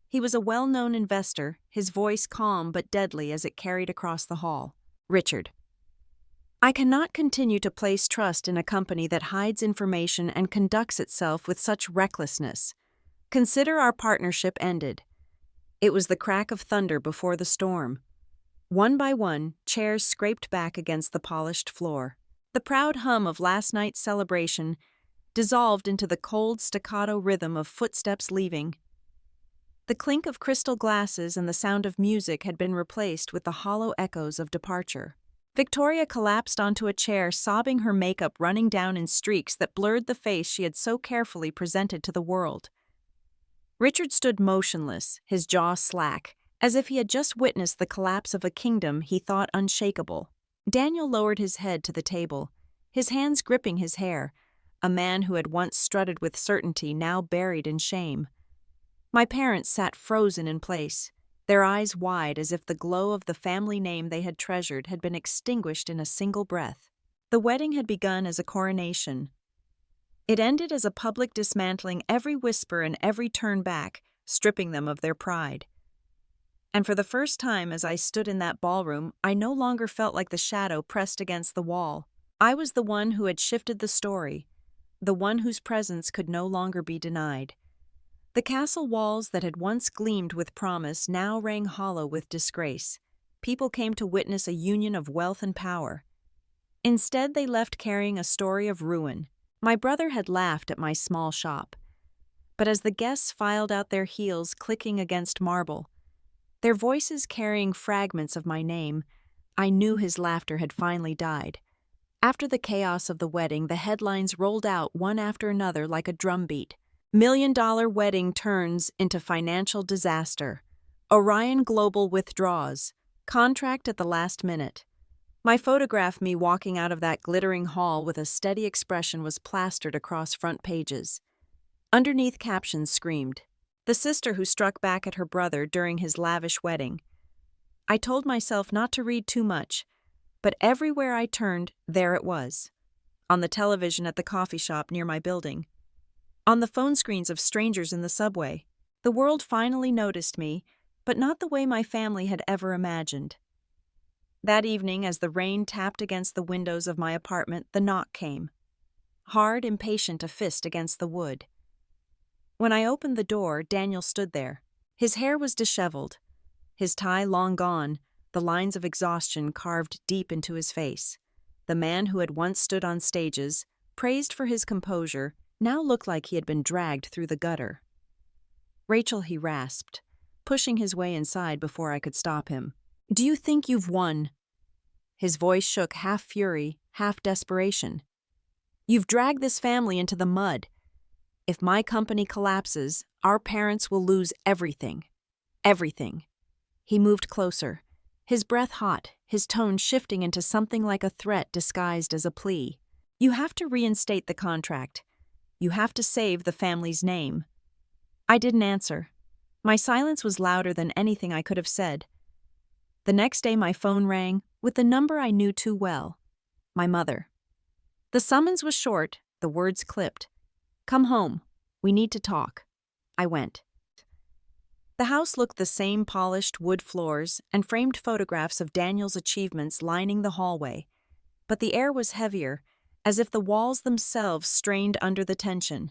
He was a well-known investor, his voice calm but deadly as it carried across the hall. "Richard, I cannot continue to place trust in a company that hides information and conducts itself with such recklessness. Consider our partnership ended." It was the crack of thunder before the storm. One by one, chairs scraped back against the polished floor. The proud hum of last night's celebration dissolved into the cold staccato rhythm of footsteps leaving. The clink of crystal glasses and the sound of music had been replaced with the hollow echoes of departure. Victoria collapsed onto a chair, sobbing, her makeup running down in streaks that blurred the face she had so carefully presented to the world. Richard stood motionless, his jaw slack, as if he had just witnessed the collapse of a kingdom he thought unshakable. Daniel lowered his head to the table, his hands gripping his hair, a man who had once strutted with certainty, now buried in shame. My parents sat frozen in place, their eyes wide as if the glow of the family name they had treasured had been extinguished in a single breath. The wedding had begun as a coronation. It ended as a public dismantling, every whisper and every turn back, stripping them of their pride. And for the first time as I stood in that ballroom, I no longer felt like the shadow pressed against the wall. I was the one who had shifted the story, the one whose presence could no longer be denied. The castle walls that had once gleamed with promise now rang hollow with disgrace. People came to witness a union of wealth and power. Instead, they left carrying a story of ruin. My brother had laughed at my small shop. But as the guests filed out their heels clicking against marble, their voices carrying fragments of my name, I knew his laughter had finally died. After the chaos of the wedding, the headlines rolled out one after another like a drumbeat. $1 million wedding turns into financial disaster. Orion Global withdraws. Contract at the last minute. My photograph me walking out of that glittering hall with a steady expression was plastered across front pages. Underneath captions screamed, "The sister who struck back at her brother during his lavish wedding." I told myself not to read too much, but everywhere I turned, there it was. On the television at the coffee shop near my building. On the phone screens of strangers in the subway. The world finally noticed me, but not the way my family had ever imagined. That evening, as the rain tapped against the windows of my apartment, the knock came. Hard, impatient, a fist against the wood. When I opened the door, Daniel stood there. His hair was disheveled, his tie long gone, the lines of exhaustion carved deep into his face. The man who had once stood on stages, praised for his composure, now looked like he had been dragged through the gutter. "Rachel," he rasped, pushing his way inside before I could stop him. "Do you think you've won?" His voice shook, half fury, half desperation. "You've dragged this family into the mud. If my company collapses, our parents will lose everything. Everything." He moved closer, his breath hot, his tone shifting into something like a threat disguised as a plea. "You have to reinstate the contract. You have to save the family's name." I didn't answer. My silence was louder than anything I could have said. The next day my phone rang, with the number I knew too well. My mother. The summons was short, the words clipped. "Come home. We need to talk." I went. The house looked the same, polished wood floors and framed photographs of Daniel's achievements lining the hallway. But the air was heavier, as if the walls themselves strained under the tension.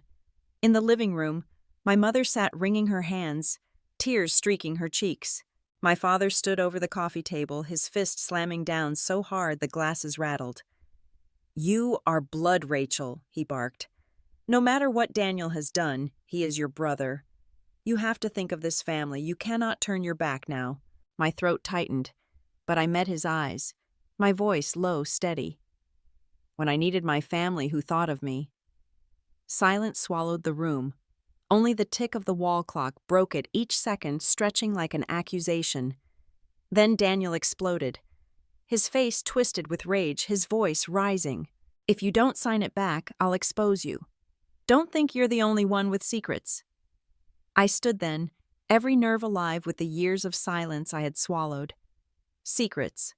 In the living room, my mother sat wringing her hands, tears streaking her cheeks. My father stood over the coffee table, his fist slamming down so hard the glasses rattled. "You are blood, Rachel," he barked. "No matter what Daniel has done, he is your brother. You have to think of this family. You cannot turn your back now." My throat tightened, but I met his eyes, my voice low, steady. "When I needed my family, who thought of me?" Silence swallowed the room. Only the tick of the wall clock broke it, each second stretching like an accusation. Then Daniel exploded. His face twisted with rage, his voice rising. "If you don't sign it back, I'll expose you. Don't think you're the only one with secrets." I stood then, every nerve alive with the years of silence I had swallowed. Secrets.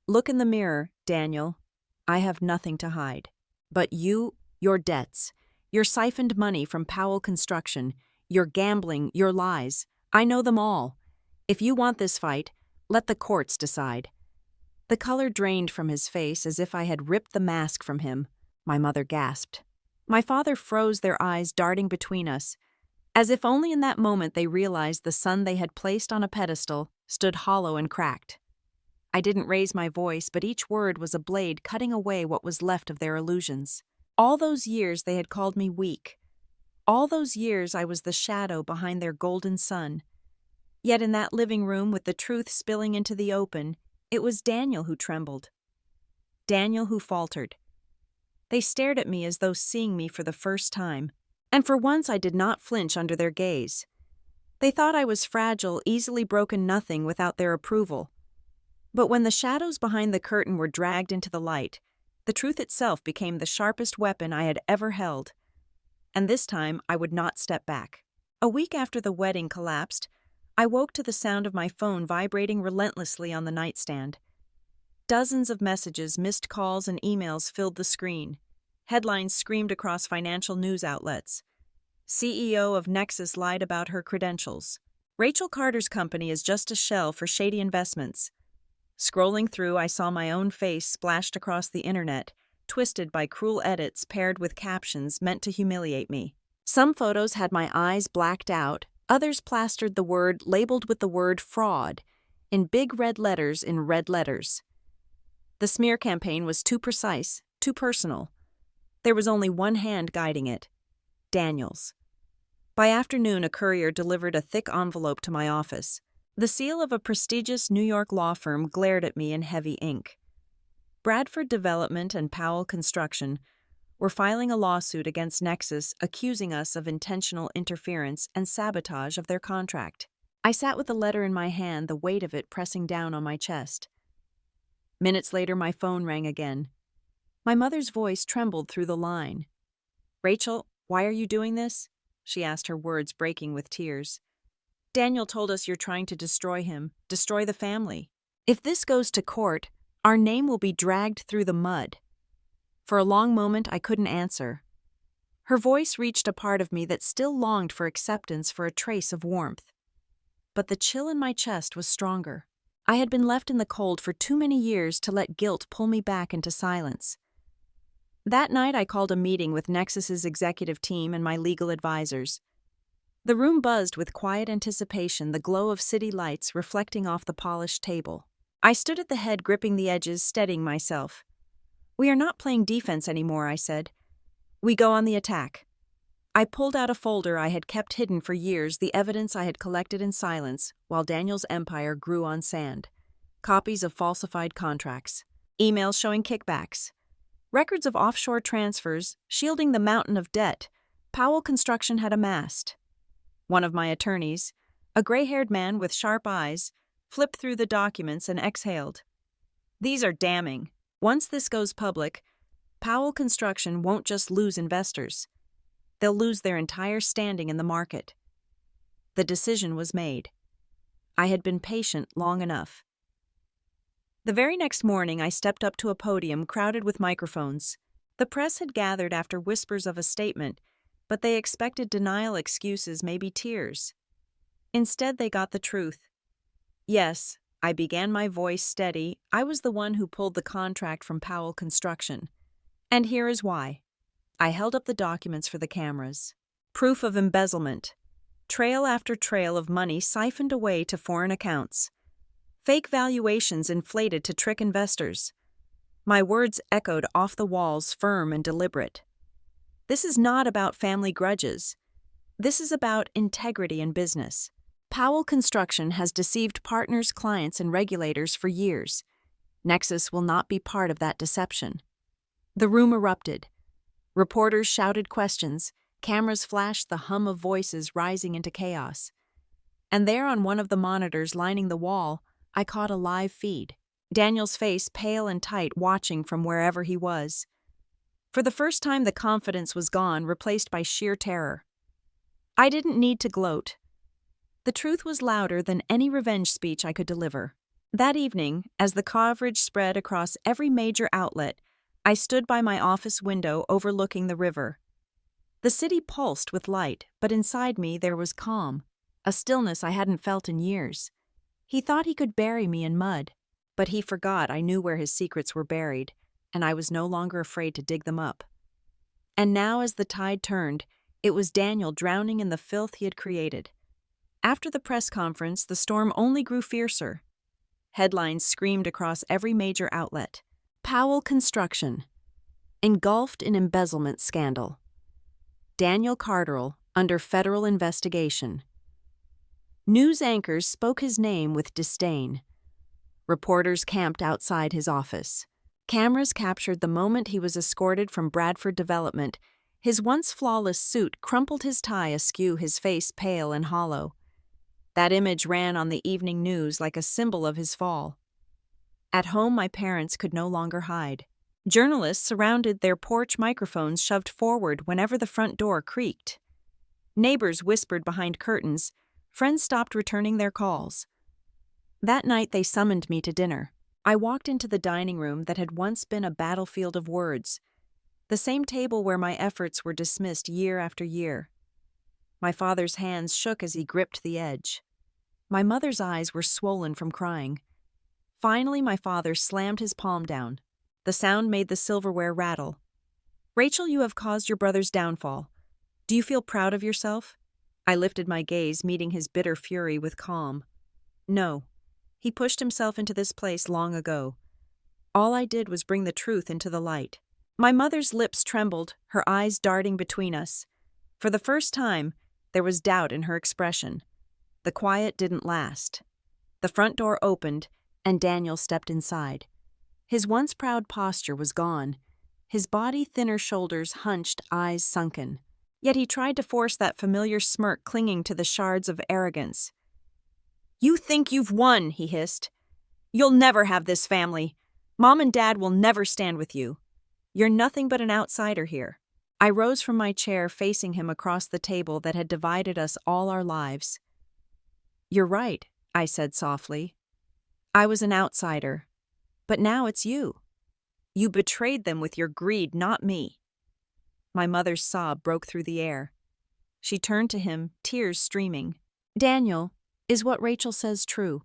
"Look in the mirror, Daniel. I have nothing to hide. But your debts, your siphoned money from Powell Construction, your gambling, your lies, I know them all. If you want this fight, let the courts decide." The color drained from his face as if I had ripped the mask from him. My mother gasped. My father froze, their eyes darting between us, as if only in that moment they realized the son they had placed on a pedestal stood hollow and cracked. I didn't raise my voice, but each word was a blade cutting away what was left of their illusions. All those years they had called me weak. All those years I was the shadow behind their golden sun. Yet in that living room with the truth spilling into the open, it was Daniel who trembled. Daniel who faltered. They stared at me as though seeing me for the first time, and for once I did not flinch under their gaze. They thought I was fragile, easily broken nothing without their approval. But when the shadows behind the curtain were dragged into the light, the truth itself became the sharpest weapon I had ever held. And this time I would not step back. A week after the wedding collapsed, I woke to the sound of my phone vibrating relentlessly on the nightstand. Dozens of messages, missed calls, and emails filled the screen. Headlines screamed across financial news outlets. CEO of Nexus lied about her credentials. Rachel Carter's company is just a shell for shady investments. Scrolling through, I saw my own face splashed across the internet, twisted by cruel edits paired with captions meant to humiliate me. Some photos had my eyes blacked out, others plastered the word labeled with the word fraud in big red letters in red letters. The smear campaign was too precise, too personal. There was only one hand guiding it: Daniel's. By afternoon, a courier delivered a thick envelope to my office. The seal of a prestigious New York law firm glared at me in heavy ink. Bradford Development and Powell Construction were filing a lawsuit against Nexus, accusing us of intentional interference and sabotage of their contract. I sat with the letter in my hand, the weight of it pressing down on my chest. Minutes later, my phone rang again. My mother's voice trembled through the line. "Rachel, why are you doing this?" she asked, her words breaking with tears. "Daniel told us you're trying to destroy him, destroy the family. If this goes to court, our name will be dragged through the mud." For a long moment, I couldn't answer. Her voice reached a part of me that still longed for acceptance, for a trace of warmth. But the chill in my chest was stronger. I had been left in the cold for too many years to let guilt pull me back into silence. That night, I called a meeting with Nexus's executive team and my legal advisors. The room buzzed with quiet anticipation, the glow of city lights reflecting off the polished table. I stood at the head, gripping the edges, steadying myself. "We are not playing defense anymore," I said. "We go on the attack." I pulled out a folder I had kept hidden for years, the evidence I had collected in silence while Daniel's empire grew on sand. Copies of falsified contracts, emails showing kickbacks, records of offshore transfers shielding the mountain of debt Powell Construction had amassed. One of my attorneys, a gray-haired man with sharp eyes, flipped through the documents and exhaled. "These are damning. Once this goes public, Powell Construction won't just lose investors. They'll lose their entire standing in the market." The decision was made. I had been patient long enough. The very next morning, I stepped up to a podium crowded with microphones. The press had gathered after whispers of a statement, but they expected denial, excuses, maybe tears. Instead, they got the truth. "Yes," I began, my voice steady, "I was the one who pulled the contract from Powell Construction. And here is why." I held up the documents for the cameras. Proof of embezzlement. Trail after trail of money siphoned away to foreign accounts. Fake valuations inflated to trick investors. My words echoed off the walls, firm and deliberate. This is not about family grudges. This is about integrity in business. Powell Construction has deceived partners, clients, and regulators for years. Nexus will not be part of that deception. The room erupted. Reporters shouted questions. Cameras flashed, the hum of voices rising into chaos. And there, on one of the monitors lining the wall, I caught a live feed. Daniel's face, pale and tight, watching from wherever he was. For the first time, the confidence was gone, replaced by sheer terror. I didn't need to gloat. The truth was louder than any revenge speech I could deliver. That evening, as the coverage spread across every major outlet, I stood by my office window overlooking the river. The city pulsed with light, but inside me there was calm, a stillness I hadn't felt in years. He thought he could bury me in mud, but he forgot I knew where his secrets were buried, and I was no longer afraid to dig them up. And now, as the tide turned, it was Daniel drowning in the filth he had created. After the press conference, the storm only grew fiercer. Headlines screamed across every major outlet. Powell Construction, engulfed in embezzlement scandal. Daniel Carter under federal investigation. News anchors spoke his name with disdain. Reporters camped outside his office. Cameras captured the moment he was escorted from Bradford Development. His once flawless suit crumpled, his tie askew, his face pale and hollow. That image ran on the evening news like a symbol of his fall. At home, my parents could no longer hide. Journalists surrounded their porch, microphones shoved forward whenever the front door creaked. Neighbors whispered behind curtains. Friends stopped returning their calls. That night, they summoned me to dinner. I walked into the dining room that had once been a battlefield of words, the same table where my efforts were dismissed year after year. My father's hands shook as he gripped the edge. My mother's eyes were swollen from crying. Finally, my father slammed his palm down. The sound made the silverware rattle. "Rachel, you have caused your brother's downfall. Do you feel proud of yourself?" I lifted my gaze, meeting his bitter fury with calm. "No. He pushed himself into this place long ago. All I did was bring the truth into the light." My mother's lips trembled, her eyes darting between us. For the first time, there was doubt in her expression. The quiet didn't last. The front door opened, and Daniel stepped inside. His once proud posture was gone. His body, thinner shoulders hunched, eyes sunken. Yet he tried to force that familiar smirk clinging to the shards of arrogance. "You think you've won," he hissed. "You'll never have this family. Mom and Dad will never stand with you. You're nothing but an outsider here." I rose from my chair, facing him across the table that had divided us all our lives. "You're right," I said softly. "I was an outsider. But now it's you. You betrayed them with your greed, not me." My mother's sob broke through the air. She turned to him, tears streaming. "Daniel, is what Rachel says true?"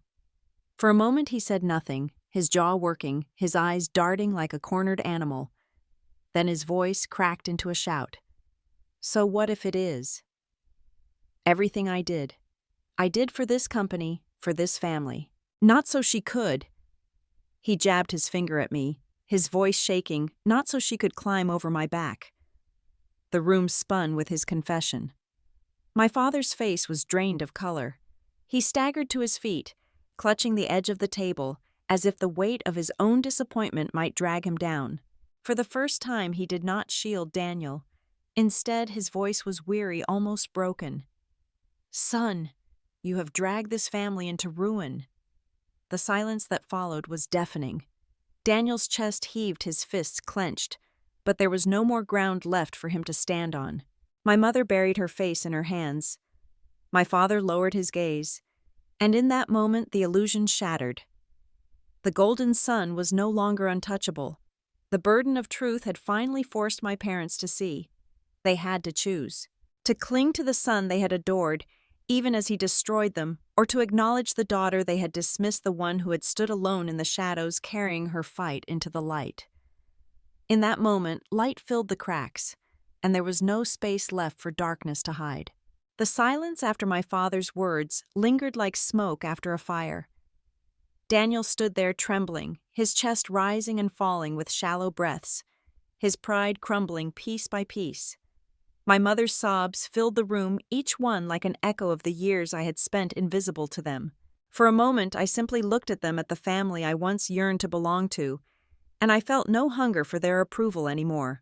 For a moment he said nothing, his jaw working, his eyes darting like a cornered animal. Then his voice cracked into a shout. "So what if it is?" "Everything I did for this company, for this family. Not so she could." He jabbed his finger at me, his voice shaking, "Not so she could climb over my back." The room spun with his confession. My father's face was drained of color. He staggered to his feet, clutching the edge of the table, as if the weight of his own disappointment might drag him down. For the first time, he did not shield Daniel. Instead, his voice was weary, almost broken. "Son, you have dragged this family into ruin." The silence that followed was deafening. Daniel's chest heaved, his fists clenched, but there was no more ground left for him to stand on. My mother buried her face in her hands. My father lowered his gaze, and in that moment the illusion shattered. The golden sun was no longer untouchable. The burden of truth had finally forced my parents to see. They had to choose. To cling to the son they had adored, even as he destroyed them, or to acknowledge the daughter they had dismissed, the one who had stood alone in the shadows carrying her fight into the light. In that moment, light filled the cracks, and there was no space left for darkness to hide. The silence after my father's words lingered like smoke after a fire. Daniel stood there trembling, his chest rising and falling with shallow breaths, his pride crumbling piece by piece. My mother's sobs filled the room, each one like an echo of the years I had spent invisible to them. For a moment, I simply looked at them, at the family I once yearned to belong to, and I felt no hunger for their approval anymore.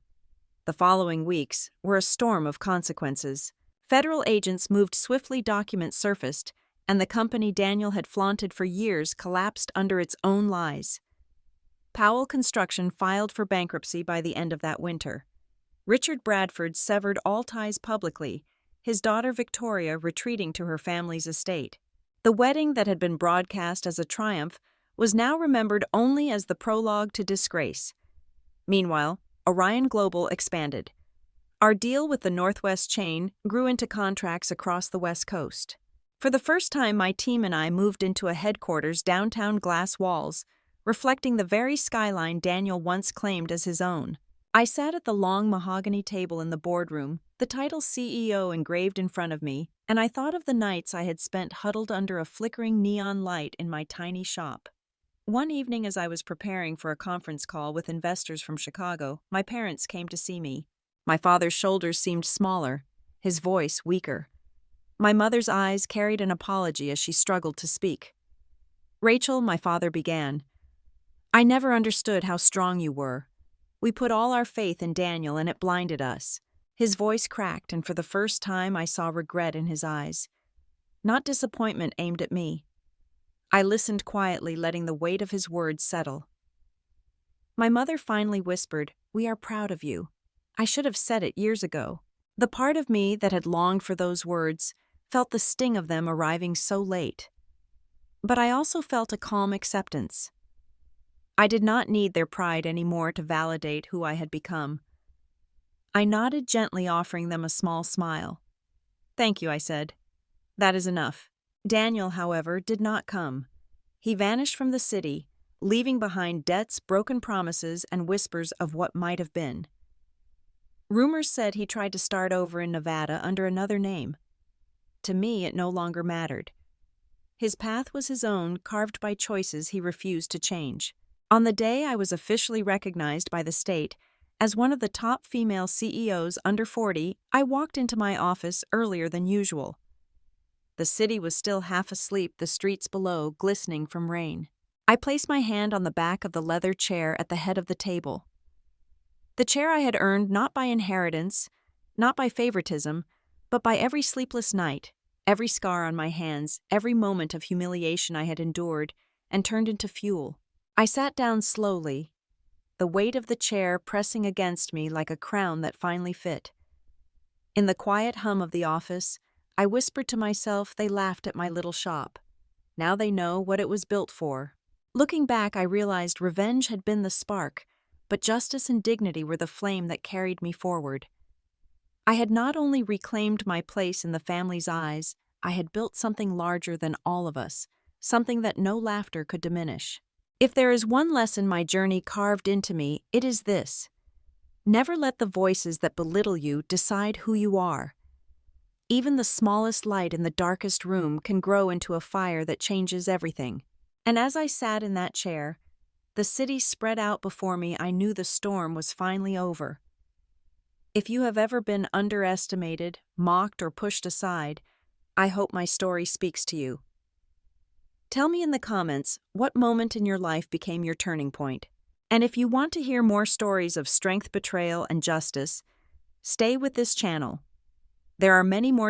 The following weeks were a storm of consequences. Federal agents moved swiftly, documents surfaced, and the company Daniel had flaunted for years collapsed under its own lies. Powell Construction filed for bankruptcy by the end of that winter. Richard Bradford severed all ties publicly, his daughter Victoria retreating to her family's estate. The wedding that had been broadcast as a triumph was now remembered only as the prologue to disgrace. Meanwhile, Orion Global expanded. Our deal with the Northwest chain grew into contracts across the West Coast. For the first time, my team and I moved into a headquarters downtown, glass walls, reflecting the very skyline Daniel once claimed as his own. I sat at the long mahogany table in the boardroom, the title CEO engraved in front of me, and I thought of the nights I had spent huddled under a flickering neon light in my tiny shop. One evening, as I was preparing for a conference call with investors from Chicago, my parents came to see me. My father's shoulders seemed smaller, his voice weaker. My mother's eyes carried an apology as she struggled to speak. "Rachel," my father began, "I never understood how strong you were. We put all our faith in Daniel, and it blinded us." His voice cracked, and for the first time I saw regret in his eyes. Not disappointment aimed at me. I listened quietly, letting the weight of his words settle. My mother finally whispered, "We are proud of you." I should have said it years ago. The part of me that had longed for those words felt the sting of them arriving so late. But I also felt a calm acceptance. I did not need their pride anymore to validate who I had become. I nodded gently, offering them a small smile. Thank you, I said. That is enough. Daniel, however, did not come. He vanished from the city, leaving behind debts, broken promises, and whispers of what might have been. Rumors said he tried to start over in Nevada under another name. To me, it no longer mattered. His path was his own, carved by choices he refused to change. On the day I was officially recognized by the state as one of the top female CEOs under 40, I walked into my office earlier than usual. The city was still half asleep, the streets below glistening from rain. I placed my hand on the back of the leather chair at the head of the table. The chair I had earned not by inheritance, not by favoritism, but by every sleepless night, every scar on my hands, every moment of humiliation I had endured and turned into fuel. I sat down slowly, the weight of the chair pressing against me like a crown that finally fit. In the quiet hum of the office, I whispered to myself they laughed at my little shop. Now they know what it was built for. Looking back, I realized revenge had been the spark, but justice and dignity were the flame that carried me forward. I had not only reclaimed my place in the family's eyes, I had built something larger than all of us, something that no laughter could diminish. If there is one lesson my journey carved into me, it is this: never let the voices that belittle you decide who you are. Even the smallest light in the darkest room can grow into a fire that changes everything. And as I sat in that chair, the city spread out before me, I knew the storm was finally over. If you have ever been underestimated, mocked, or pushed aside, I hope my story speaks to you. Tell me in the comments what moment in your life became your turning point. And if you want to hear more stories of strength, betrayal, and justice, stay with this channel. There are many more